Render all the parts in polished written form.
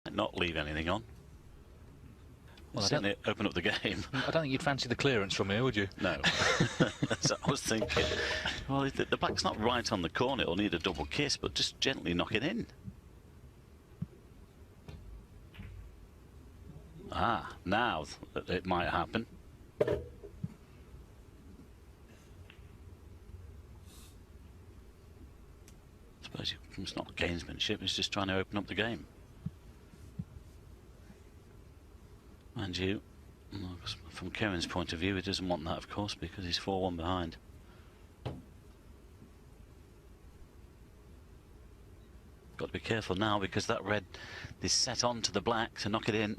Not leave anything on. Well, Open up the game. I don't think you'd fancy the clearance from here, would you? No. That's what I was thinking. Well, if the black's not right on the corner, it'll need a double kiss, but just gently knock it in. Ah, now it might happen. I suppose it's not gamesmanship, it's just trying to open up the game. Mind you, from Kevin's point of view, he doesn't want that, of course, because he's 4-1 behind. Got to be careful now, because that red is set on to the black to knock it in.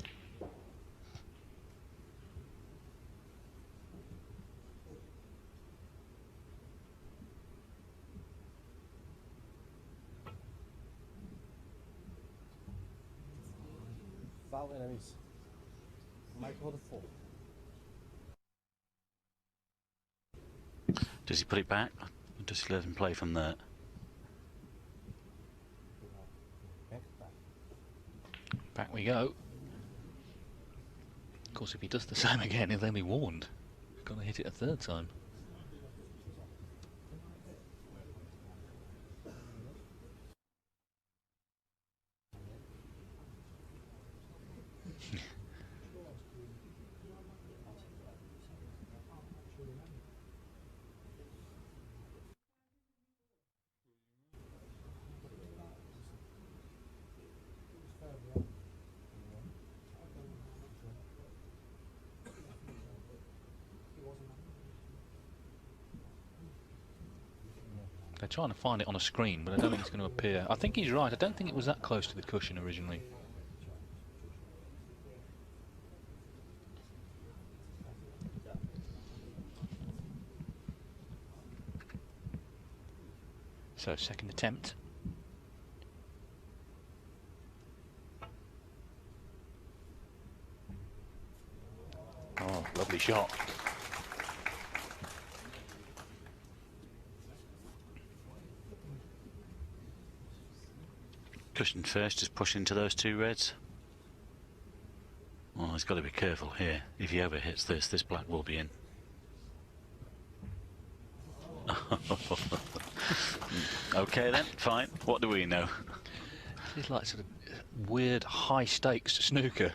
Foul enemies. Michael the 4. Does he put it back? Or does he let him play from there? Back we go. Of course, if he does the same again, he'll then be warned. He's got to hit it a third time. They're trying to find it on a screen, but I don't think it's going to appear. I think he's right. I don't think it was that close to the cushion originally. So, second attempt. Oh, lovely shot. Cushion first, just push into those two reds. Well, he's got to be careful here. If he ever hits this black will be in. Okay then, fine. What do we know? It's like sort of weird high stakes snooker.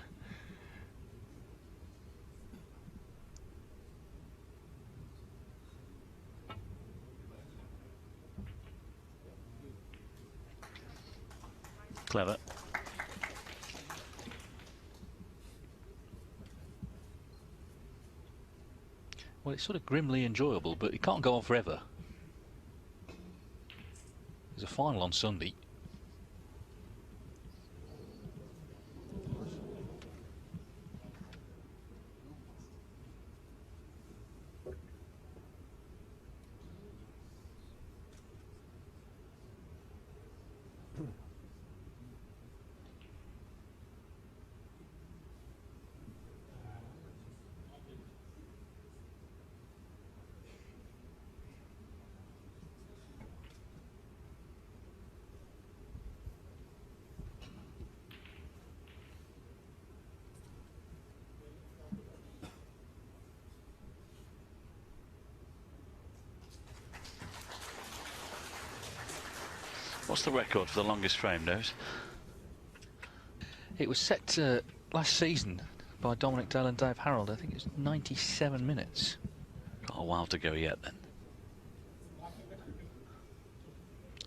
Clever. Well, it's sort of grimly enjoyable, but it can't go on forever. There's a final on Sunday. What's the record for the longest frame, Nose? It was set last season by Dominic Dale and Dave Harold. I think it's 97 minutes. Got a while to go yet then.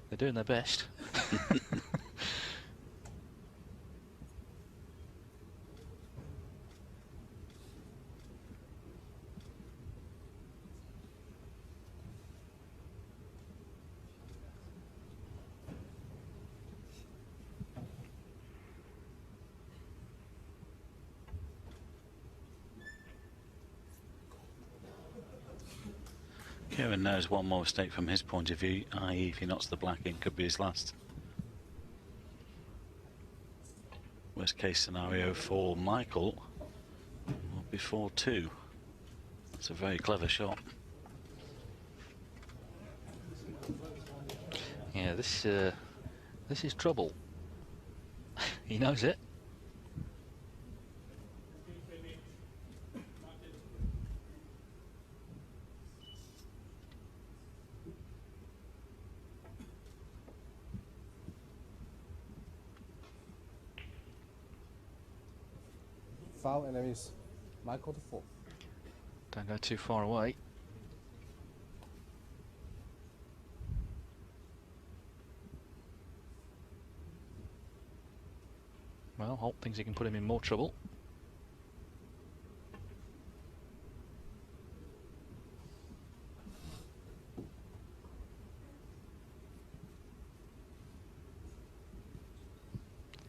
They're doing their best. Kieran knows one more mistake from his point of view, i.e. if he knocks the black in, could be his last. Worst case scenario for Michael will be 4-2. It's a very clever shot. Yeah, this is trouble. He knows it. Foul enemies. Michael the 4. Don't go too far away. Well, Holt thinks he can put him in more trouble.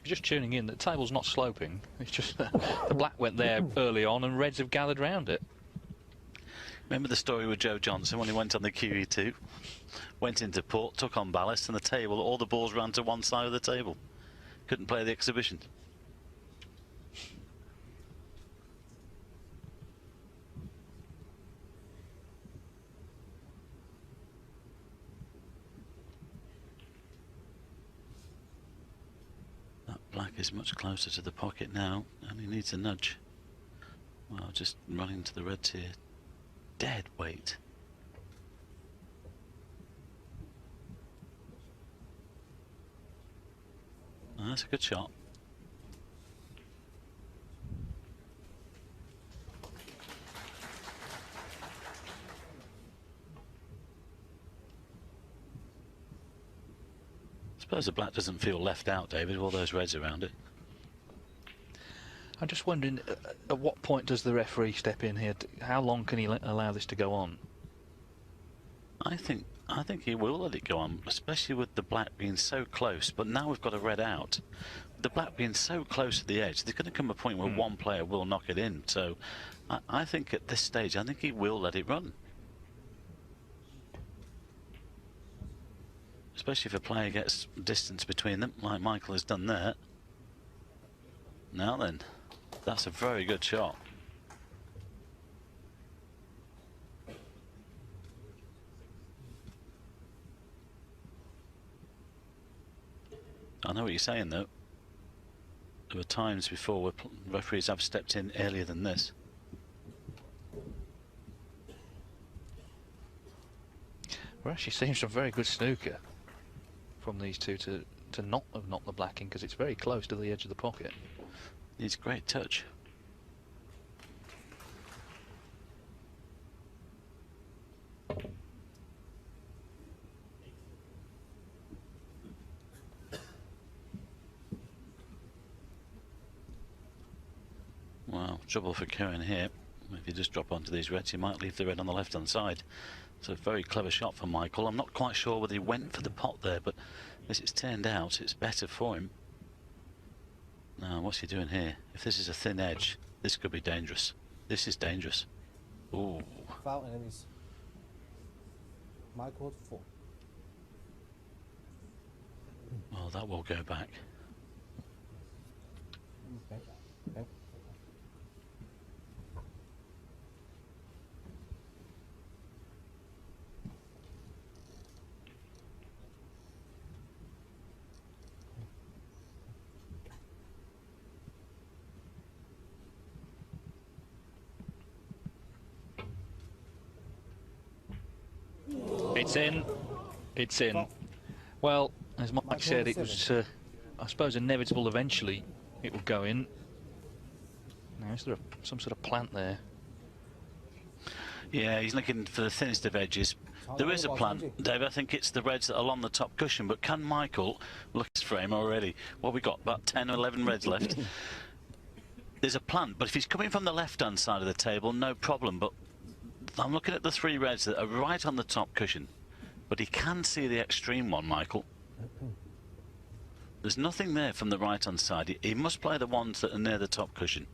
If you're just tuning in, the table's not sloping. It's just the black went there early on and reds have gathered round it. Remember the story with Joe Johnson when he went on the QE2? Went into port, took on ballast, and the table, all the balls ran to one side of the table. Couldn't play the exhibition. That black is much closer to the pocket now, and he needs a nudge. Well, just running to the reds here. Dead weight. Oh, that's a good shot. I suppose the black doesn't feel left out, David, with all those reds around it. I'm just wondering, at what point does the referee step in here? How long can he allow this to go on? I think he will let it go on, especially with the black being so close. But now we've got a red out. The black being so close to the edge, there's going to come a point where one player will knock it in. So I think at this stage, I think he will let it run. Especially if a player gets distance between them, like Michael has done there. Now then, that's a very good shot. I know what you're saying, though. There were times before where referees have stepped in earlier than this. We're actually seeing some very good snooker from these two to not have knocked the black in, because it's very close to the edge of the pocket. Needs great touch. Well, trouble for Karen here. If you just drop onto these reds, you might leave the red on the left-hand side. It's a very clever shot from Michael. I'm not quite sure whether he went for the pot there, but as it's turned out, it's better for him. Now, what's he doing here? If this is a thin edge, this could be dangerous. This is dangerous. Ooh. Foul enemies. Michael the 4. Well, that will go back. Okay. Okay. It's in. It's in. Well, as Mike said, it was, I suppose, inevitable eventually it would go in. Now, is there some sort of plant there? Yeah, he's looking for the thinnest of edges. There is a plant, Dave. I think it's the reds that are along the top cushion, but can Michael look at his frame already? What have we got? About 10 or 11 reds left. There's a plant, but if he's coming from the left-hand side of the table, no problem. But I'm looking at the three reds that are right on the top cushion, but he can see the extreme one, Michael. There's nothing there from the right-hand side. He must play the ones that are near the top cushion.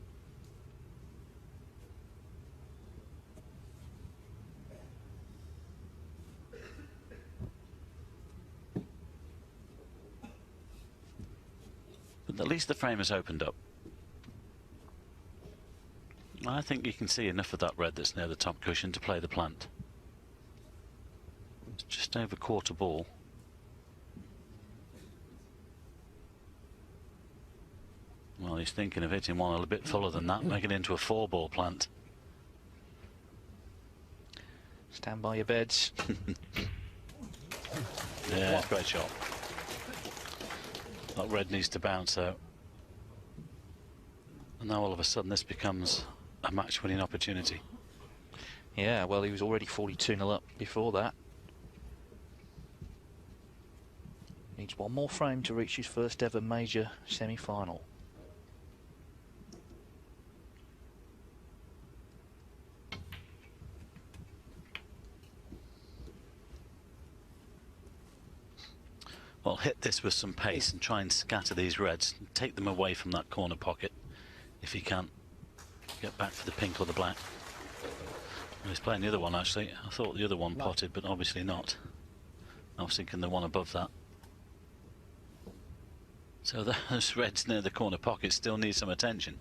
But at least the frame has opened up. I think you can see enough of that red that's near the top cushion to play the plant. It's just over quarter ball. Well, he's thinking of hitting one a bit fuller than that, making it into a 4-ball plant. Stand by your beds. Yeah, great shot. That red needs to bounce out. And now all of a sudden this becomes a match-winning opportunity. Yeah, well, he was already 42-0 up before that. Needs one more frame to reach his first ever major semi-final. Well, hit this with some pace and try and scatter these reds. Take them away from that corner pocket if he can. Get back for the pink or the black. Well, he's playing the other one actually. I thought the other one potted, but obviously not. I was thinking the one above that. So those reds near the corner pocket still need some attention.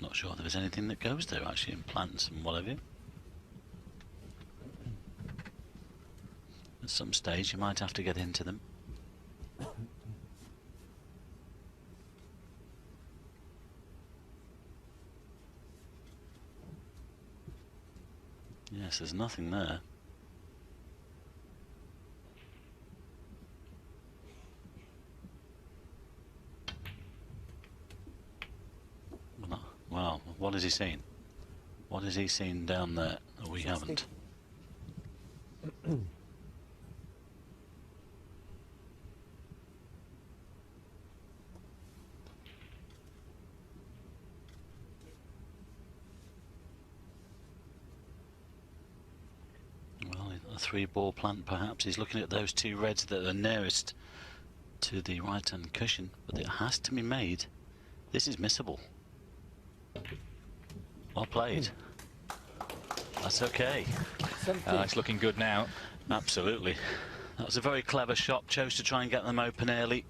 Not sure there was anything that goes there actually in plants and whatever. At some stage you might have to get into them. Yes, there's nothing there. Wow, what has he seen? What has he seen down there that we haven't? Well, a 3-ball plant perhaps. He's looking at those 2 reds that are nearest to the right-hand cushion, but it has to be made. This is missable. Well played. That's okay. It's looking good now. Absolutely. That was a very clever shot. Chose to try and get them open early.